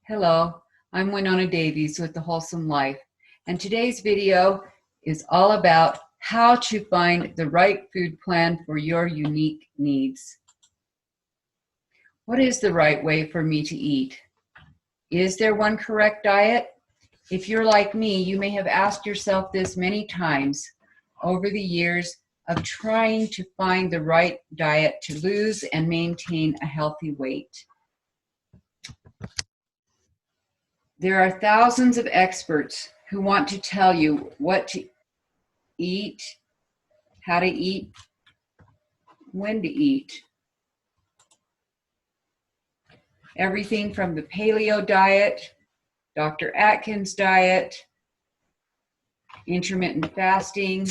Hello, I'm Winona Davies with The Wholesome Life, and today's video is all about how to find the right food plan for your unique needs. What is the right way for me to eat? Is there one correct diet? If you're like me, you may have asked yourself this many times over the years of trying to find the right diet to lose and maintain a healthy weight. There are thousands of experts who want to tell you what to eat, how to eat, when to eat. Everything from the paleo diet, Dr. Atkins diet, intermittent fasting,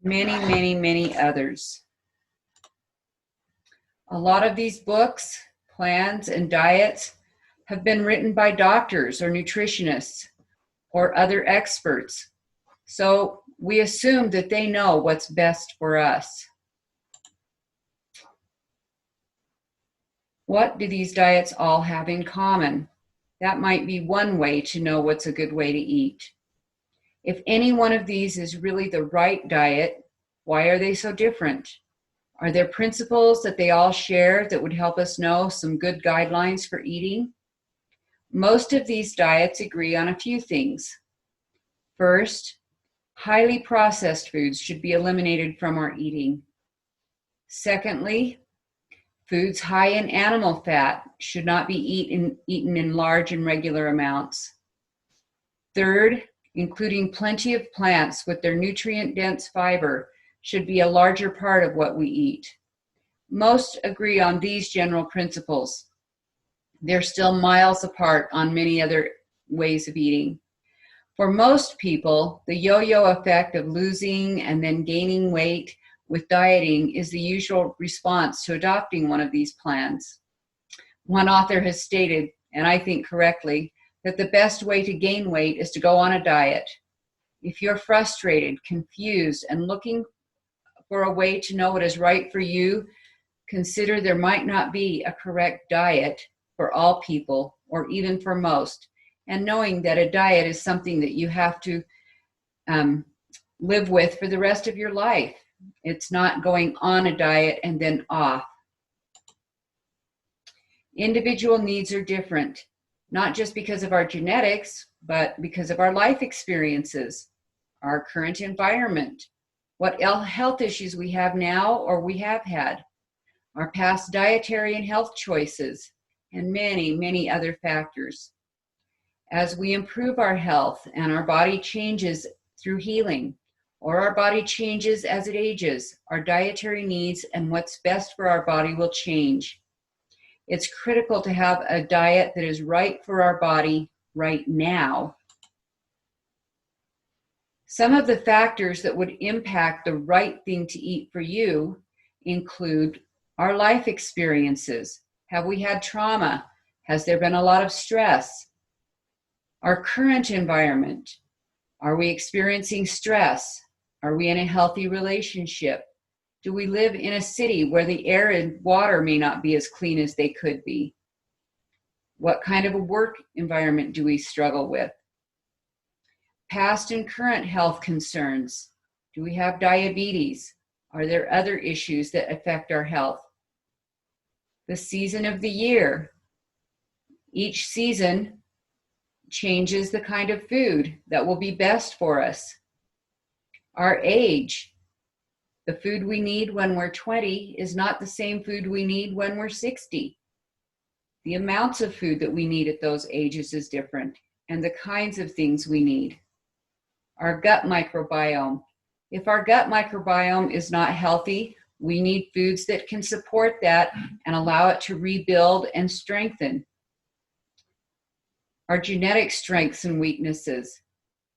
many others. A lot of these books, plans, and diets have been written by doctors or nutritionists or other experts. So we assume that they know what's best for us. What do these diets all have in common? That might be one way to know what's a good way to eat. If any one of these is really the right diet, why are they so different? Are there principles that they all share that would help us know some good guidelines for eating? Most of these diets agree on a few things. First, highly processed foods should be eliminated from our eating. Secondly, foods high in animal fat should not be eaten in large and regular amounts. Third, including plenty of plants with their nutrient-dense fiber should be a larger part of what we eat. Most agree on these general principles. They're still miles apart on many other ways of eating. For most people, the yo-yo effect of losing and then gaining weight with dieting is the usual response to adopting one of these plans. One author has stated, and I think correctly, that the best way to gain weight is to go on a diet. If you're frustrated, confused, and looking for a way to know what is right for you, consider there might not be a correct diet for all people, or even for most, and knowing that a diet is something that you have to live with for the rest of your life. It's not going on a diet and then off. Individual needs are different, not just because of our genetics, but because of our life experiences, our current environment, what health issues we have now or we have had, our past dietary and health choices, and many other factors. As we improve our health and our body changes through healing, or our body changes as it ages, our dietary needs and what's best for our body will change. It's critical to have a diet that is right for our body right now. Some of the factors that would impact the right thing to eat for you include our life experiences. Have we had trauma? Has there been a lot of stress? Our current environment. Are we experiencing stress? Are we in a healthy relationship? Do we live in a city where the air and water may not be as clean as they could be? What kind of a work environment do we struggle with? Past and current health concerns. Do we have diabetes? Are there other issues that affect our health? The season of the year. Each season changes the kind of food that will be best for us. Our age. The food we need when we're 20 is not the same food we need when we're 60. The amounts of food that we need at those ages is different, and the kinds of things we need. Our gut microbiome. If our gut microbiome is not healthy, we need foods that can support that and allow it to rebuild and strengthen. Our genetic strengths and weaknesses.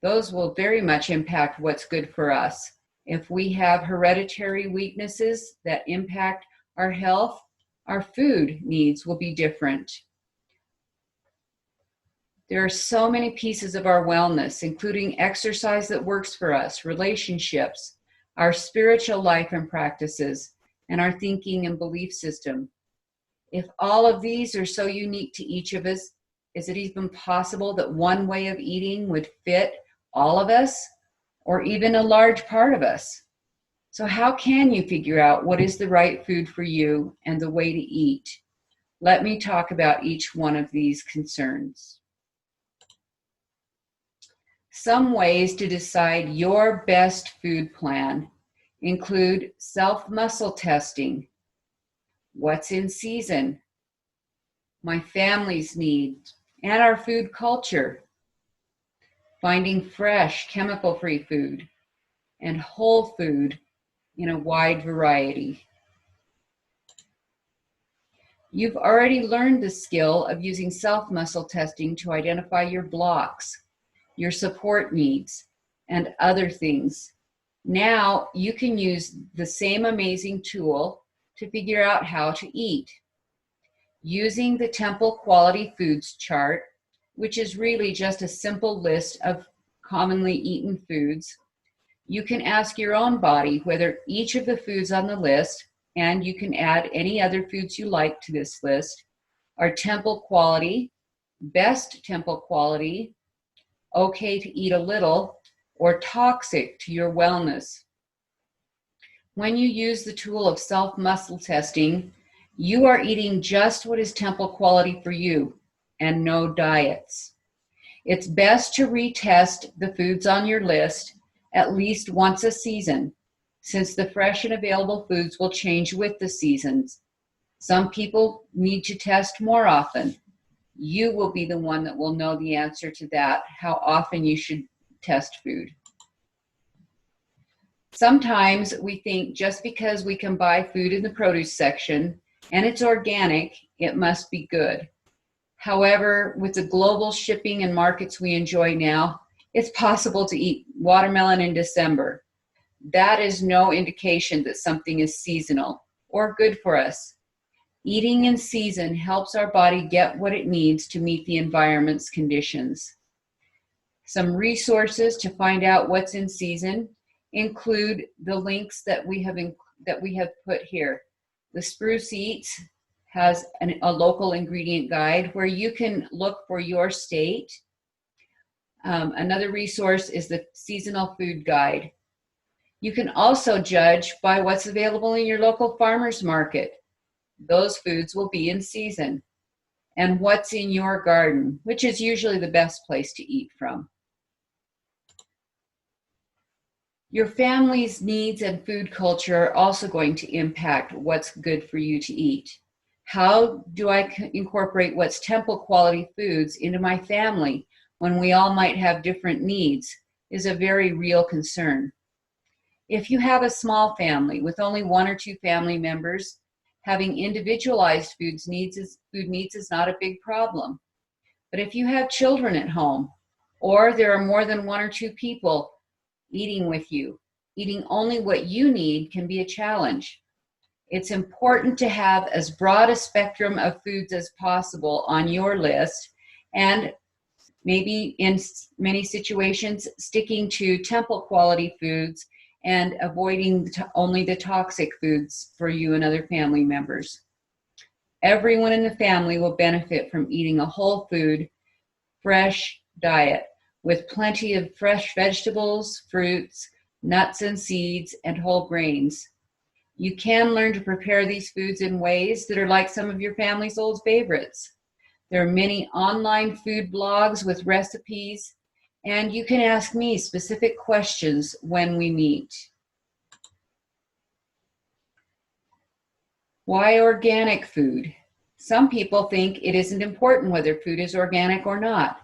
Those will very much impact what's good for us. If we have hereditary weaknesses that impact our health, our food needs will be different. There are so many pieces of our wellness, including exercise that works for us, relationships, our spiritual life and practices, and our thinking and belief system. If all of these are so unique to each of us, is it even possible that one way of eating would fit all of us, or even a large part of us? So how can you figure out what is the right food for you and the way to eat? Let me talk about each one of these concerns. Some ways to decide your best food plan include self-muscle testing, what's in season, my family's needs, and our food culture, finding fresh, chemical-free food, and whole food in a wide variety. You've already learned the skill of using self-muscle testing to identify your blocks, your support needs, and other things. Now you can use the same amazing tool to figure out how to eat. Using the Temple Quality Foods chart, which is really just a simple list of commonly eaten foods, you can ask your own body whether each of the foods on the list, and you can add any other foods you like to this list, are Temple quality, best Temple quality, okay to eat a little, or toxic to your wellness. When you use the tool of self-muscle testing, you are eating just what is Temple quality for you and no diets. It's best to retest the foods on your list at least once a season, since the fresh and available foods will change with the seasons. Some people need to test more often. You will be the one that will know the answer to that, how often you should test food. Sometimes we think just because we can buy food in the produce section and it's organic, it must be good. However, with the global shipping and markets we enjoy now, it's possible to eat watermelon in December. That is no indication that something is seasonal or good for us. Eating in season helps our body get what it needs to meet the environment's conditions. Some resources to find out what's in season include the links that we have put here. The Spruce Eats has a local ingredient guide where you can look for your state. Another resource is the Seasonal Food Guide. You can also judge by what's available in your local farmer's market. Those foods will be in season. And what's in your garden, which is usually the best place to eat from. Your family's needs and food culture are also going to impact what's good for you to eat. How do I incorporate what's Temple quality foods into my family when we all might have different needs is a very real concern. If you have a small family with only one or two family members, having individualized food needs is not a big problem. But if you have children at home, or there are more than one or two people eating with you, eating only what you need can be a challenge. It's important to have as broad a spectrum of foods as possible on your list, and maybe in many situations, sticking to Temple quality foods and avoiding only the toxic foods for you and other family members. Everyone in the family will benefit from eating a whole food, fresh diet with plenty of fresh vegetables, fruits, nuts and seeds, and whole grains. You can learn to prepare these foods in ways that are like some of your family's old favorites. There are many online food blogs with recipes, and you can ask me specific questions when we meet. Why organic food? Some people think it isn't important whether food is organic or not.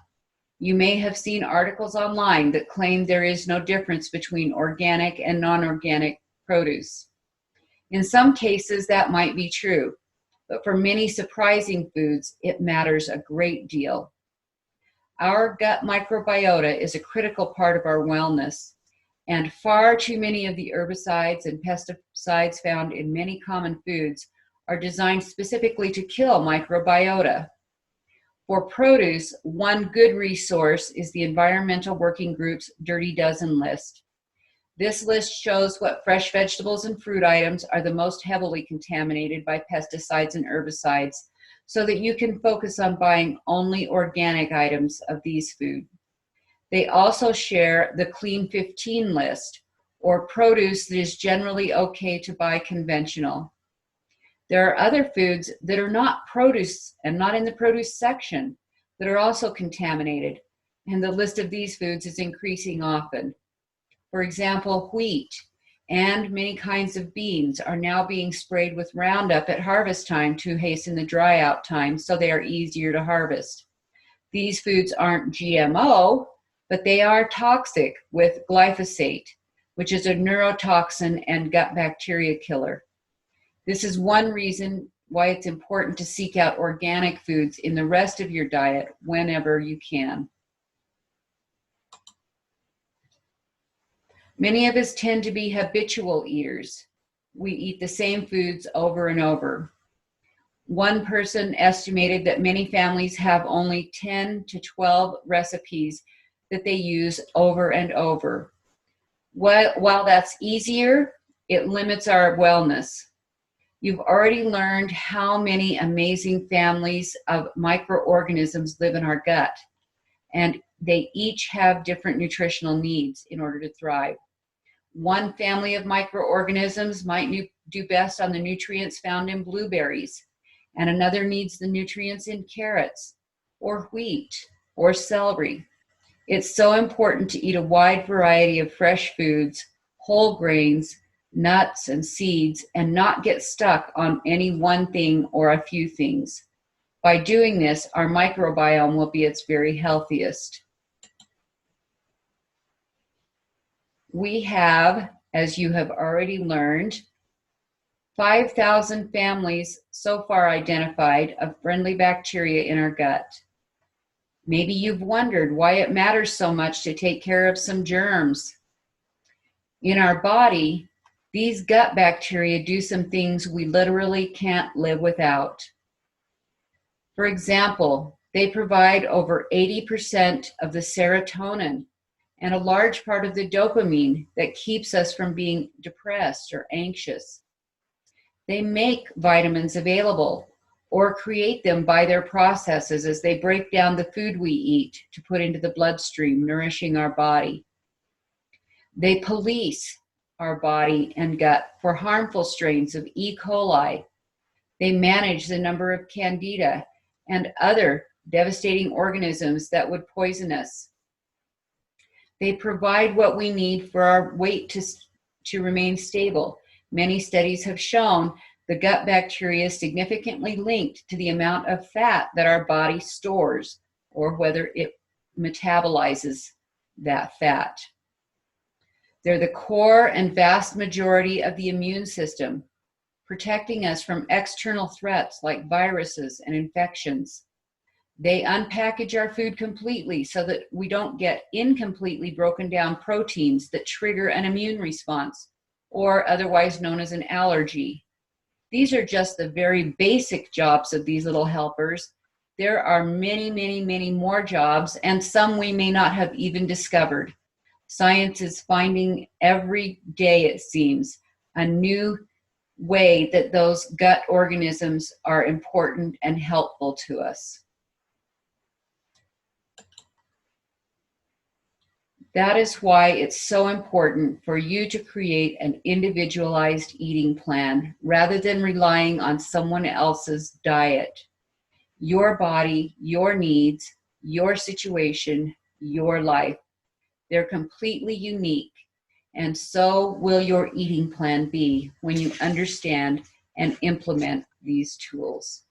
You may have seen articles online that claim there is no difference between organic and non-organic produce. In some cases, that might be true, but for many surprising foods, it matters a great deal. Our gut microbiota is a critical part of our wellness, and far too many of the herbicides and pesticides found in many common foods are designed specifically to kill microbiota. For produce, one good resource is the Environmental Working Group's Dirty Dozen list. This list shows what fresh vegetables and fruit items are the most heavily contaminated by pesticides and herbicides, so that you can focus on buying only organic items of these foods. They also share the Clean 15 list, or produce that is generally okay to buy conventional. There are other foods that are not produce and not in the produce section that are also contaminated, and the list of these foods is increasing often. For example, wheat and many kinds of beans are now being sprayed with Roundup at harvest time to hasten the dry out time so they are easier to harvest. These foods aren't GMO, but they are toxic with glyphosate, which is a neurotoxin and gut bacteria killer. This is one reason why it's important to seek out organic foods in the rest of your diet whenever you can. Many of us tend to be habitual eaters. We eat the same foods over and over. One person estimated that many families have only 10 to 12 recipes that they use over and over. While that's easier, it limits our wellness. You've already learned how many amazing families of microorganisms live in our gut, and they each have different nutritional needs in order to thrive. One family of microorganisms might do best on the nutrients found in blueberries, and another needs the nutrients in carrots, or wheat, or celery. It's so important to eat a wide variety of fresh foods, whole grains, nuts, and seeds, and not get stuck on any one thing or a few things. By doing this, our microbiome will be its very healthiest. We have, as you have already learned, 5,000 families so far identified of friendly bacteria in our gut. Maybe you've wondered why it matters so much to take care of some germs. In our body, these gut bacteria do some things we literally can't live without. For example, they provide over 80% of the serotonin and a large part of the dopamine that keeps us from being depressed or anxious. They make vitamins available or create them by their processes as they break down the food we eat to put into the bloodstream, nourishing our body. They police our body and gut for harmful strains of E. coli. They manage the number of candida and other devastating organisms that would poison us. They provide what we need for our weight to remain stable. Many studies have shown the gut bacteria is significantly linked to the amount of fat that our body stores or whether it metabolizes that fat. They're the core and vast majority of the immune system, protecting us from external threats like viruses and infections. They unpackage our food completely so that we don't get incompletely broken down proteins that trigger an immune response, or otherwise known as an allergy. These are just the very basic jobs of these little helpers. There are many, many, many more jobs, and some we may not have even discovered. Science is finding every day, it seems, a new way that those gut organisms are important and helpful to us. That is why it's so important for you to create an individualized eating plan rather than relying on someone else's diet. Your body, your needs, your situation, your life. They're completely unique, and so will your eating plan be when you understand and implement these tools.